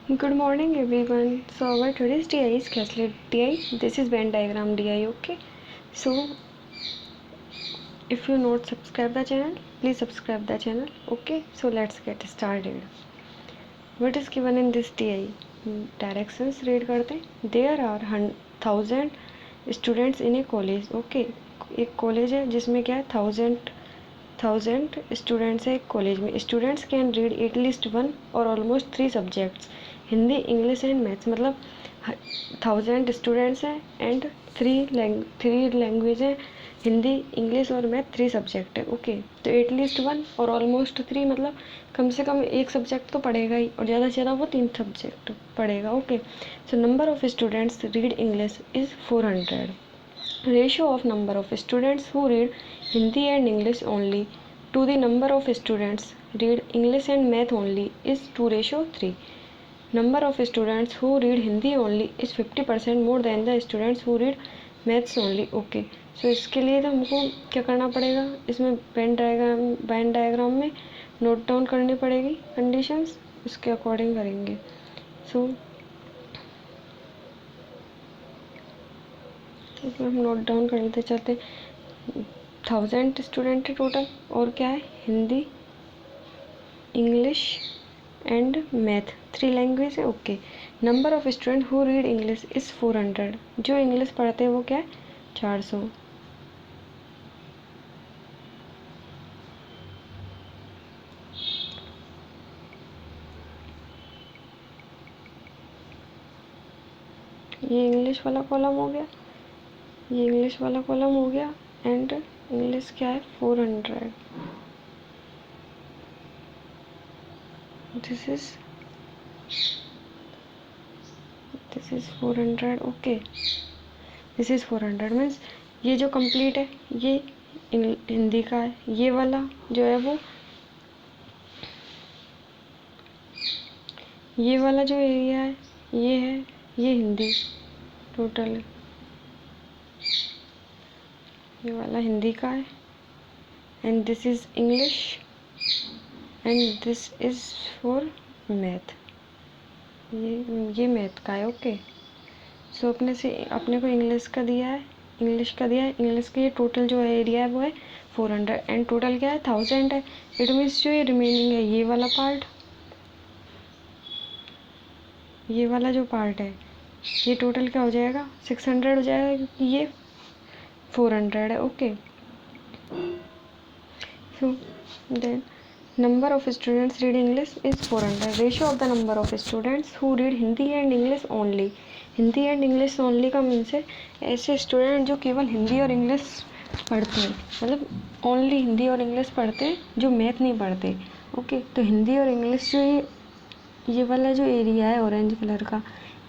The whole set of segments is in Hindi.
Good morning everyone. So our today's DI is Gaslit DI. This is Venn diagram DI. Okay. So if you not subscribe the channel, please subscribe the channel. Okay. So let's get started. What is given in this DI? Directions read करते हैं. There are 1,000 students in a college. Okay. एक कॉलेज है जिसमें क्या है 1000 स्टूडेंट्स है एक कॉलेज में. Students can read at least one और almost 3 subjects. Hindi English and maths. मतलब 1000 स्टूडेंट्स हैं एंड 3 लैंग्वेज हैं. हिंदी इंग्लिश और मैथ 3 सब्जेक्ट है. ओके. तो एटलीस्ट वन और ऑलमोस्ट 3 मतलब कम से कम एक सब्जेक्ट तो पढ़ेगा ही और ज़्यादा से ज़्यादा वो 3 सब्जेक्ट पढ़ेगा. Okay. So number of students read English is 400. Ratio of number of students who read Hindi and English only to the number of students read English and math only is 2:3. Number of students who read Hindi only is 50% more than the students who read maths only. Okay. So इसके लिए तो हमको क्या करना पड़ेगा, इसमें वेन डायग्राम में नोट डाउन करनी पड़ेगी कंडीशंस, उसके अकॉर्डिंग करेंगे. सो हम नोट डाउन कर लेते चलते. 1000 स्टूडेंट है टोटल और क्या है Hindi English and math 3 language है. Okay. Number of student who read English is 400. जो इंग्लिश पढ़ते हैं वो क्या है 400. ये इंग्लिश वाला कॉलम हो गया, ये इंग्लिश वाला कॉलम हो गया एंड इंग्लिश क्या है 400. This is 400. Okay. This is 400 means ये जो कंप्लीट है ये हिंदी का है. ये वाला जो है वो ये वाला जो एरिया है ये है ये हिंदी टोटल है. ये वाला हिंदी का है and this is English and this is for math. ये मैथ का है. ओके. सो अपने को इंग्लिश का दिया है, इंग्लिश का ये टोटल जो एरिया है वो है 400 एंड टोटल क्या है 1000 है. इट मीन्स जो ये रिमेनिंग है ये वाला पार्ट, ये वाला जो पार्ट है ये टोटल क्या हो जाएगा 600 हो जाएगा क्योंकि ये 400 है. Okay. So then number of students read English is 400. Ratio of the number of students who read Hindi and English only. Hindi and English only का मीन्स है ऐसे स्टूडेंट जो केवल हिंदी और इंग्लिश पढ़ते हैं, मतलब ओनली हिंदी और इंग्लिश पढ़ते हैं जो मैथ नहीं पढ़ते. ओके. तो हिंदी और इंग्लिश जो ये वाला जो एरिया है ऑरेंज कलर का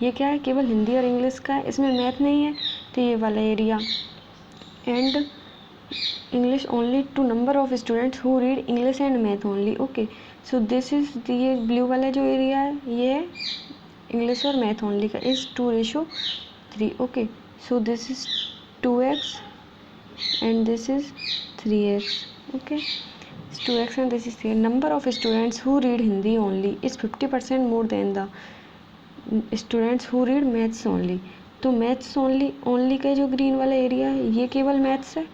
ये क्या है केवल हिंदी और इंग्लिश का है, इसमें मैथ नहीं है. तो ये वाला area and English only to number of students who read English and math only. Okay. So this is ये ब्लू वाला जो एरिया है ये है इंग्लिश और मैथ ओनली का is 2:3. Okay. So this is 2x and this is 3x. Okay. 2x and this is 3. Number of students who read Hindi only is 50% more than the students who read maths only. तो मैथ्स ओनली का जो ग्रीन वाला एरिया है ये केवल मैथ्स है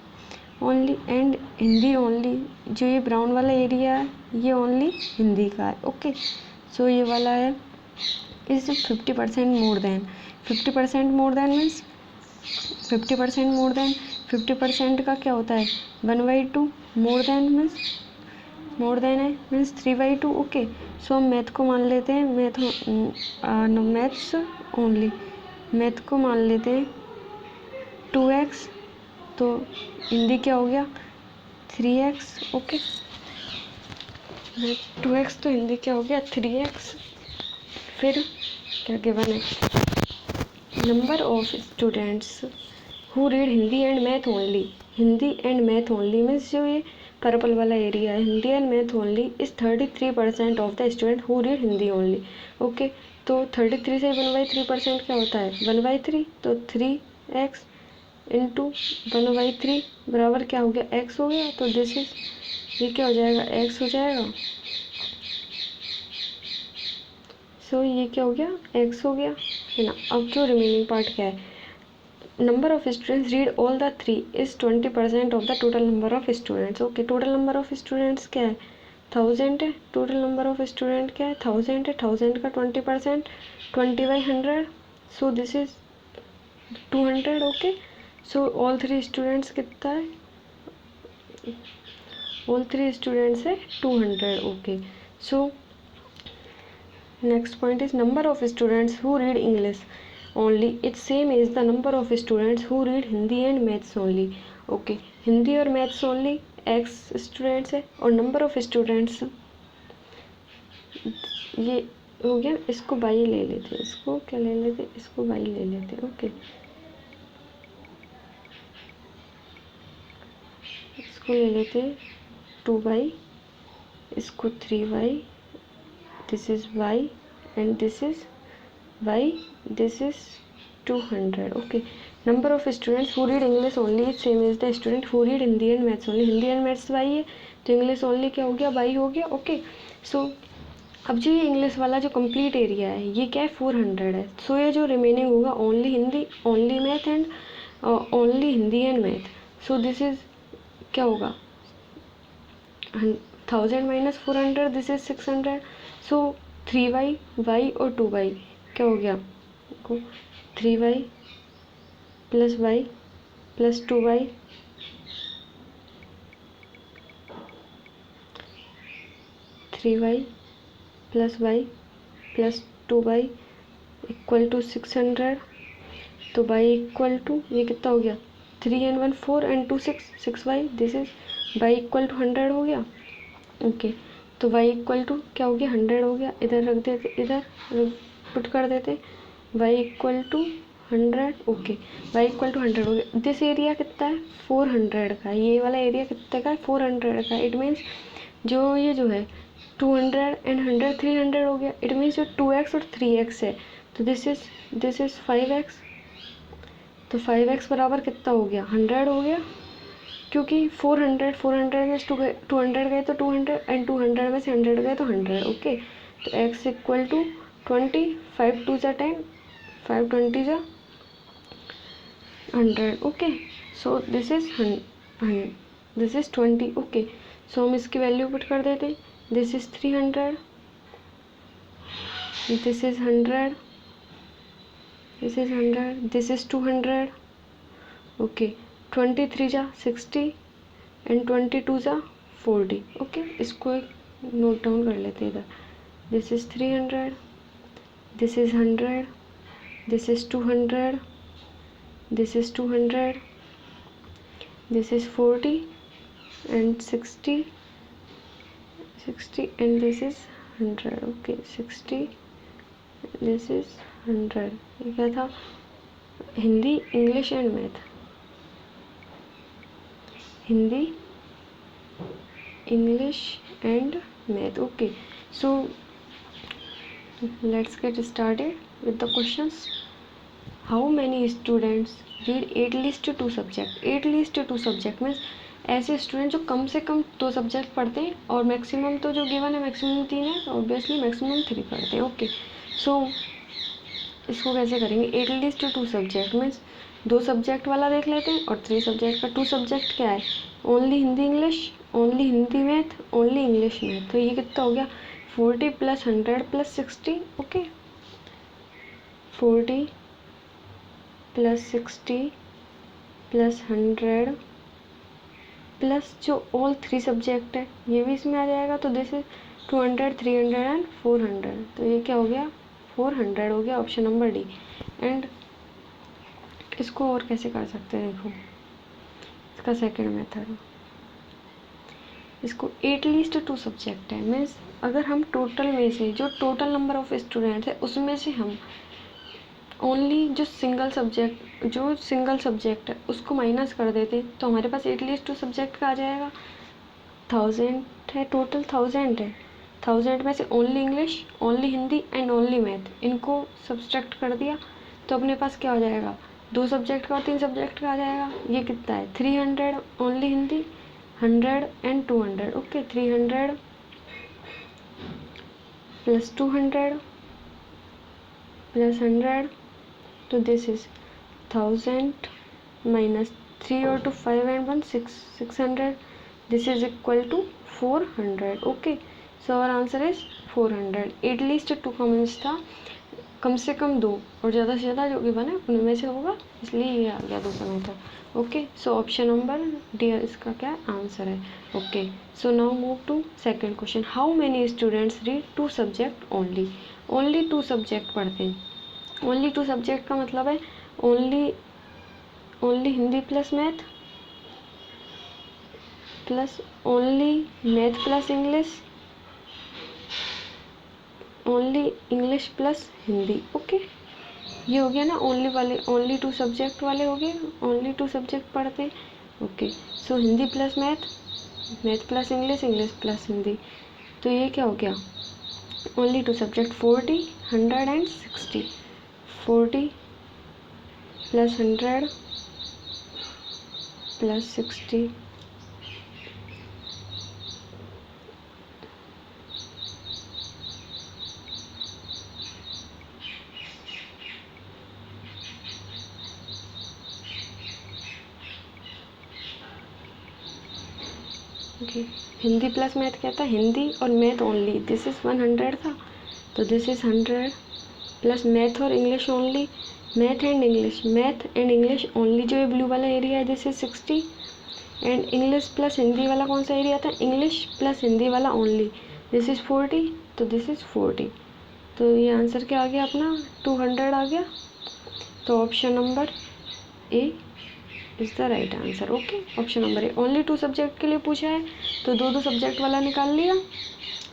ओनली एंड हिंदी ओनली जो ये ब्राउन वाला एरिया है ये ओनली हिंदी का है. ओके. सो ये वाला है is 50% more than. 50% more than means 50% more than 50% का क्या होता है 1/2. More than means more than है मीन्स 3/2. ओके. सो हम मैथ को मान लेते हैं मैथ्स ओनली मैथ को मान लेते हैं 2x. तो हिंदी क्या हो गया 3x. ओके. 2x तो हिंदी क्या हो गया 3x. फिर क्या गिवन है number of students who read Hindi and math only. Hindi and math only means जो ये पर्पल वाला एरिया है Hindi and math only is 33% of the student who read Hindi only. Okay. तो 33 से 1/3% क्या होता है 1/3. तो 3x इंटू 1/3 बराबर क्या हो गया x हो गया. तो दिस इज ये क्या हो जाएगा x हो जाएगा. सो ये क्या हो गया, x हो गया, है ना। अब जो रिमेनिंग पार्ट क्या है, number of students read all the 3 is 20% of the total number of students. Okay, total number of students क्या है, 1000 है। टोटल नंबर ऑफ स्टूडेंट क्या है, 1000 है। 1000 का 20%, 20/100, सो this is 200। Okay, so all 3 students कितना है, ऑल 3 स्टूडेंट्स है 200। Okay, so next point is number of students who read English only. It's same as the number of students who read Hindi and Maths only. Okay, Hindi और मैथ्स ओनली x स्टूडेंट्स है, और नंबर ऑफ स्टूडेंट्स ये हो गया, इसको बाई ले लेते, इसको क्या ले लेते, इसको बाई ले लेते। ओके, इसको ले लेते 2/, इसको 3/, this is y and this is y, this is 200। okay, number of students who read English only is same as the student who read Hindi and Maths only। Hindi and maths y है, तो इंग्लिश ओनली क्या हो गया, y हो गया। ओके, सो अब जो ये इंग्लिश वाला जो कंप्लीट एरिया है ये क्या है, 400 है। सो ये जो रिमेनिंग होगा only Hindi, only math and only Hindi and math, so this is क्या होगा, 1000 minus 400, this is 600। So 3/, y और 2/, क्या हो गया, 3/, plus y plus 2/, 3/, plus y plus 2/, equal to 600। तो y इक्वल टू ये कितना हो गया, 3 and 1 4 and 2 6, 6y, this is y equal to 100 हो गया। ओके, तो y इक्वल टू क्या हो गया, 100 हो गया। इधर रख देते, इधर पुट कर देते, y equal to 100। Okay, y equal to 100 हो गया। दिस एरिया कितना है, 400 का, ये वाला एरिया कितने का है, 400 का। इट मीन्स जो ये जो है 200 and 100 300 हो गया। इट मीन्स जो 2x और 3x है, तो दिस इज 5x। तो 5x बराबर कितना हो गया, 100 हो गया, क्योंकि 400 में 200 गए तो 200 एंड 200 में से 100 गए तो 100। ओके, तो x इक्वल टू 20, 5 2 जा 10, 5 20 जा 100। Okay, so this is 20। Okay, so हम इसकी वैल्यू पुट कर देते, this is 300, this is 100, this is 100, this is 200। Okay, 23 जा 60 एंड 22 जा 40। ओके, इसको नोट डाउन कर लेते हैं इधर, this is 300, this is 100, this is 200, this is 200, this is 40 and 60 and this is 100। Okay, 60, this is 100। ये क्या था, Hindi English and math, Hindi English and math. Okay, so let's get started with the questions. How many students read 8 subject. 8 subject means ऐसे स्टूडेंट जो कम से कम 2 सब्जेक्ट पढ़ते हैं, और मैक्सिमम तो जो गिवन है मैक्सिमम 3 है, तो ऑब्वियसली मैक्सिमम 3 पढ़ते हैं। ओके, सो इसको कैसे करेंगे, 8 सब्जेक्ट मीन्स 2 सब्जेक्ट वाला देख लेते हैं, और 3 सब्जेक्ट का। 2 सब्जेक्ट क्या है, only Hindi English, only Hindi math, only English math. तो ये कितना हो गया, 40 plus 100 plus 60। Okay, 40 plus 60 plus 100 plus जो ऑल 3 सब्जेक्ट है ये भी इसमें आ जाएगा, तो दिस इज 200 300 एंड 400। तो ये क्या हो गया, 400 हो गया, ऑप्शन नंबर डी। एंड इसको और कैसे कर सकते हैं, देखो इसका सेकंड मेथड, इसको 8 सब्जेक्ट है मीन्स अगर हम टोटल में से जो टोटल नंबर ऑफ स्टूडेंट्स है उसमें से हम ओनली जो सिंगल सब्जेक्ट है उसको माइनस कर देते, तो हमारे पास 8 सब्जेक्ट का आ जाएगा। 1000 है, टोटल 1000 है, 1000 में से only English, only Hindi and only math, इनको सब्सट्रैक्ट कर दिया, तो अपने पास क्या हो जाएगा, 2 सब्जेक्ट का और 3 सब्जेक्ट का आ जाएगा। ये कितना है, 300 only Hindi, 100 and 200। Okay, 300 plus 200 plus 100, तो दिस इज 1000 माइनस 3 और 2 5 and 1 6 600, this is equal to 400. Okay, so our answer is 400. At least 2 Commons था, कम से कम 2 और ज़्यादा से ज़्यादा जो गिवन है उनमें से होगा, इसलिए ये आ गया दूसरा method. Okay, so option number D इसका क्या आंसर है. Okay, so now move to second question. How many students read 2 subject only. Only 2 subject पढ़ते हैं. ओनली 2 सब्जेक्ट का मतलब है only Hindi plus math, plus only math plus English, only English plus Hindi. Okay, ये हो गया ना ओनली वाले, ओनली 2 सब्जेक्ट वाले हो गए, ओनली 2 सब्जेक्ट पढ़ते हैं. Okay, so Hindi plus math, math plus English, English plus Hindi. तो ये क्या हो गया, only 2 subject 40 100 and 60. 40 plus 100 plus 60. Okay, Hindi plus math क्या था, हिंदी और मैथ ओनली, दिस इज़ 100 था, तो दिस इज़ 100 प्लस मैथ और English only, math and English, math and English only, जो ये ब्लू वाला एरिया है this is 60. And English plus Hindi वाला कौन सा एरिया था, इंग्लिश प्लस हिंदी वाला ओनली, दिस इज़ 40, तो दिस इज़ 40. तो ये आंसर क्या आ गया अपना, 200 आ गया. तो option number A is the right answer. Okay, option number A. Only 2 subject के लिए पूछा है तो 2 सब्जेक्ट वाला निकाल लिया,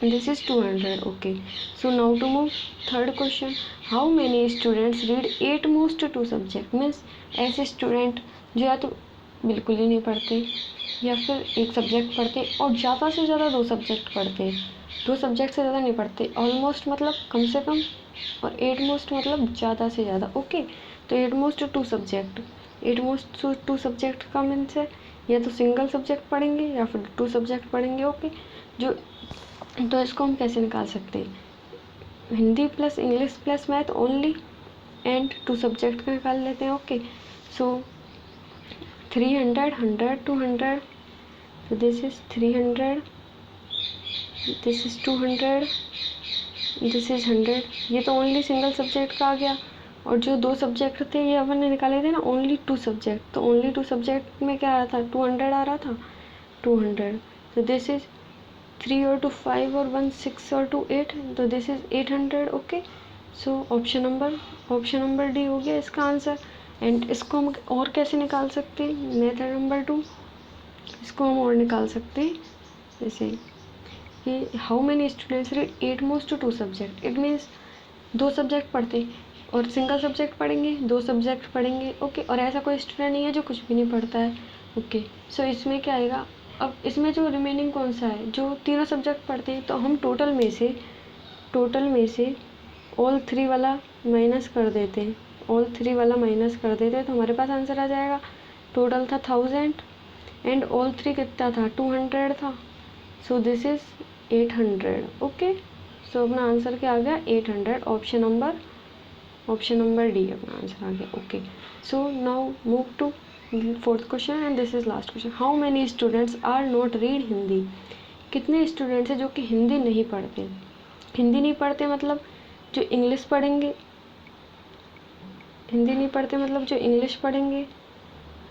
this is 200. Okay, so now to move third question. How many students read 8 most 2 subject. Means ऐसे स्टूडेंट जो या तो बिल्कुल ही नहीं पढ़ते, या फिर एक सब्जेक्ट पढ़ते और ज़्यादा से ज़्यादा 2 सब्जेक्ट पढ़ते. 2 सब्जेक्ट से ज़्यादा नहीं पढ़ते, ऑलमोस्ट मतलब कम से कम, और 8 मोस्ट मतलब ज़्यादा से ज़्यादा. ओके, तो 8 मोस्ट 2 सब्जेक्ट, 8 मोस्ट 2 सब्जेक्ट का मीन्स है या तो सिंगल सब्जेक्ट पढ़ेंगे या फिर 2 सब्जेक्ट पढ़ेंगे. ओके, जो तो इसको हम कैसे निकाल सकते हैं, Hindi plus English plus math only and 2 subject का निकाल लेते हैं. Okay, so 300 100 200, so this is 300, this is 200, this is 100. ये तो ओनली सिंगल सब्जेक्ट का आ गया, और जो 2 सब्जेक्ट थे ये अपन ने निकाले थे ना ओनली 2 सब्जेक्ट, तो ओनली 2 सब्जेक्ट में क्या आ रहा था, 200 आ रहा था, 200. तो दिस इज 3 और 2 5 और 1 6 और 2 8, तो this is 800. Okay, so option number D हो गया इसका आंसर. एंड इसको हम और कैसे निकाल सकते हैं, मेथड नंबर 2, इसको हम और निकाल सकते हैं जैसे कि how many students read 8 most 2 subject. It means 2 subject पढ़ते और सिंगल सब्जेक्ट पढ़ेंगे, 2 सब्जेक्ट पढ़ेंगे. ओके, और ऐसा कोई स्टूडेंट नहीं है जो कुछ भी नहीं पढ़ता है. ओके, सो इसमें क्या आएगा, अब इसमें जो रिमेनिंग कौन सा है, जो तीनों सब्जेक्ट पढ़ते हैं, तो हम टोटल में से ऑल 3 वाला माइनस कर देते हैं, ऑल 3 वाला माइनस कर देते हैं, तो हमारे पास आंसर आ जाएगा. टोटल था 1000 एंड ऑल 3 कितना था, 200 था, so this is 800. Okay, so अपना आंसर क्या आ गया, 800. ऑप्शन नंबर डी अपना आंसर आ गया. Okay, so now move to fourth question and this is last question. How many students are not read Hindi. कितने स्टूडेंट्स हैं जो कि हिंदी नहीं पढ़ते. हिंदी नहीं पढ़ते मतलब जो इंग्लिश पढ़ेंगे, हिंदी नहीं पढ़ते मतलब जो इंग्लिश पढ़ेंगे,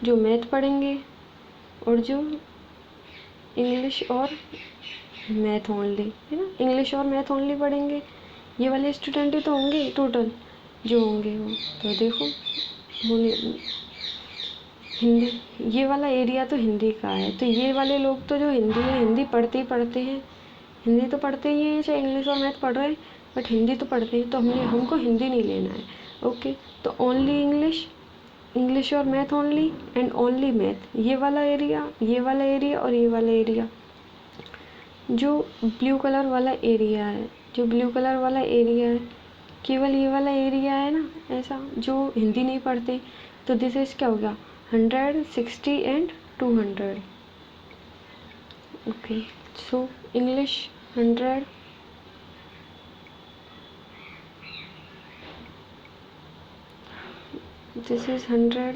जो मैथ पढ़ेंगे, और जो इंग्लिश और मैथ ओनली, है ना, इंग्लिश और मैथ ओनली पढ़ेंगे, ये वाले स्टूडेंट ही तो होंगे टोटल जो होंगे वो. तो देखो हिंदी, ये वाला एरिया तो हिंदी का है, तो ये वाले लोग तो जो हिंदी है, हिंदी पढ़ते ही पढ़ते हैं, हिंदी तो पढ़ते ही हैं, चाहे इंग्लिश और मैथ पढ़ रहे हैं, बट हिंदी तो पढ़ते हैं, तो हमको हिंदी नहीं लेना है. ओके, तो ओनली इंग्लिश और math only and only math, ये वाला एरिया और ये वाला एरिया, जो ब्लू कलर वाला एरिया है, केवल ये वाला एरिया है ना ऐसा, जो हिंदी नहीं पढ़ते, तो दिस इज क्या हो गया, 100 60 and 200. Okay, so English 100, this is 100,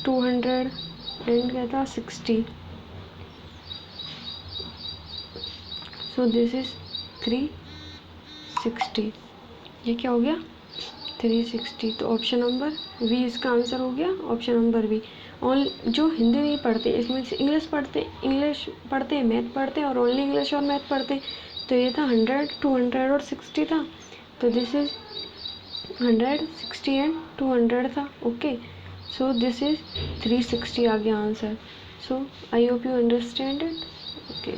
200 and क्या था 60। सो दिस इज 360। ये क्या हो गया 360। तो ऑप्शन नंबर वी इसका आंसर हो गया, ऑप्शन नंबर वी। ऑन जो हिंदी नहीं पढ़ते, इसमें से इंग्लिश पढ़ते हैं, मैथ पढ़ते हैं और ओनली इंग्लिश और मैथ पढ़ते हैं। तो ये था 100, 200 और 60 था। तो दिस इज 100, 60 एंड 200 था। ओके, सो दिस इज 360 आ गया answer. So I hope you understand it. Okay.